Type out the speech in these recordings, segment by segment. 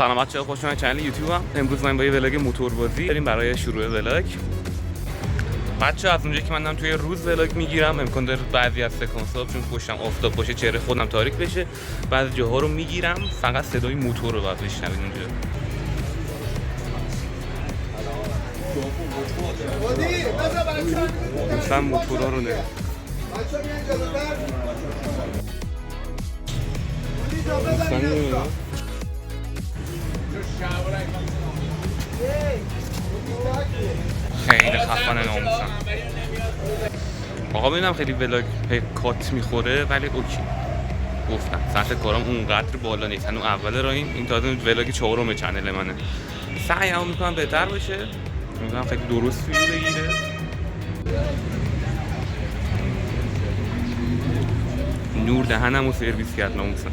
سلام بچه‌ها، خوش اومدید کانال یوتیوبم. امروز من با یه ولاگ موتور بازی بریم برای شروع ولاگ. بچه‌ها از اونجایی که من دارم توی روز ولاگ میگیرم، امکان داره بعضی از سکانس‌ها چون پشتم آفتاب باشه چهره خودم تاریک بشه، بعضی جاها رو میگیرم فقط صدای موتور رو باید بشنوید اونجا. مثلا موتورها رو نه. خیلی خفنه ناموسم. آقا ببینم خیلی ولاگ کات میخوره ولی اوکی. گفتم سطح کارم اونقدر بالا نیست. هنوز اول راهیم. این تازه ولاگ چهارم چنل منه. سعیمو میکنم بهتر بشه. میگم خیلی درست ویو بگیره. نور دهنمو سرویس کرد ناموسم.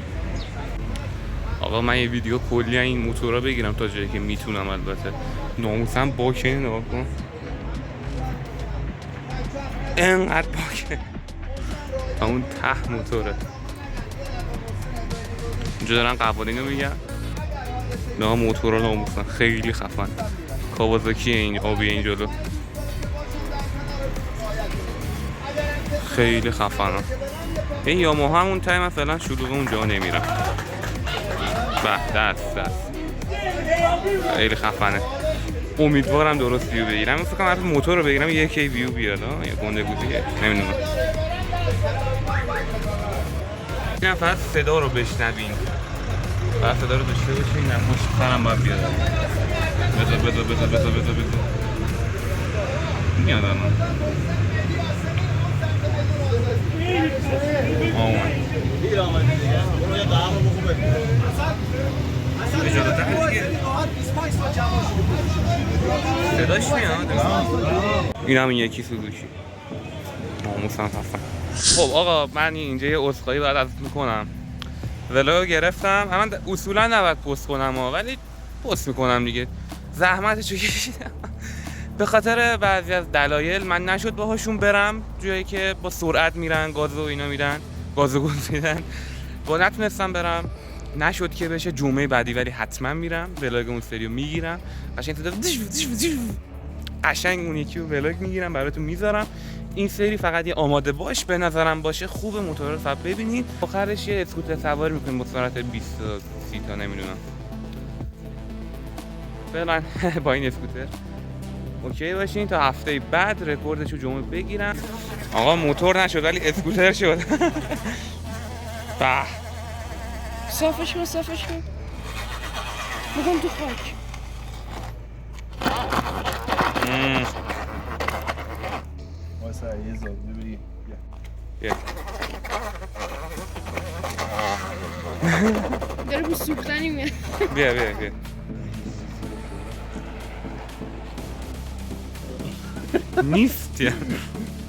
آقا من یه ویدیو کلی این موتورا بگیرم تا جایی که میتونم. البته ناموسم باکه نگاه کن. اینقدر باکه. اون ته موتوره. اینجا دارن قوانینو میگن. نه موتورا ناموسن خیلی خفن. کاوازاکی این آبی این جلو خیلی خفنه. این یاماها همون تای مثلا شلوغه اونجا نمیرم. به دست خیلی خفنه. امیدوارم درست ویو بگیرم. من فکر کنم اگه موتور رو بگیرم یک ویو بیاد. یا گنده گوزیه نمیدونم. این فقط صدا رو بشنوین. فقط صدا رو داشته باشین. نماش فرم باید بیاد. بذار میاد الان. آمد صداش میاد. این هم یکی سوزوکی ناموسم خفن. خب آقا من اینجا یه عذرخواهی باید ازت میکنم. ولاگو گرفتم. من اصولا نباید پست کنم ولی پست میکنم دیگه. زحمتشو کشیدم. به خاطر بعضی از دلایل من نشد باهاشون برم جایی که با سرعت میرن، گاز و اینا میدن، گاز میدن. با نتونستم برم. نشد که بشه. جمعه بعدی ولی حتما میرم. ولاگ اون سریو میگیرم. قشنگ اون یکی رو ولاگ میگیرم براتون میذارم. این سری فقط یه آماده باش به نظرم باشه. خوب موتور رو فقط ببینید. آخرش یه اسکوتر سواری میکنیم با سرعت 20 تا 30 تا نمیدونم. فعلا با این اسکوتر اوکی باشین تا هفته بعد رکوردشو جمعه بگیرم. آقا موتور نشد ولی اسکوتر شد. صافش کن بگم تو خاک. واسه یه زاویه بگی بیا داره با سوختنی میاد. بیا نیست. یه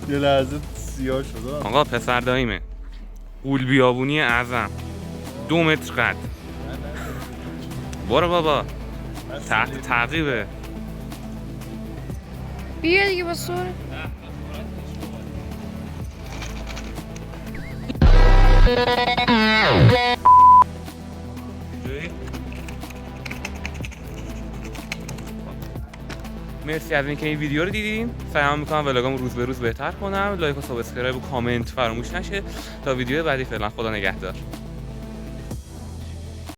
لحظه سیاه شده. آقا پسر داییمه. قول بیابونی اعظم 2 متر قد. برو بابا تحت تعقیبه. بیا دیگه با سر. مرسی از اینکه این ویدیو رو دیدیم. سعی میکنم ولاگام روز به روز بهتر کنم. لایک و سابسکرایب و کامنت فراموش نشه. تا ویدیو بعدی فعلا خدا نگهدار.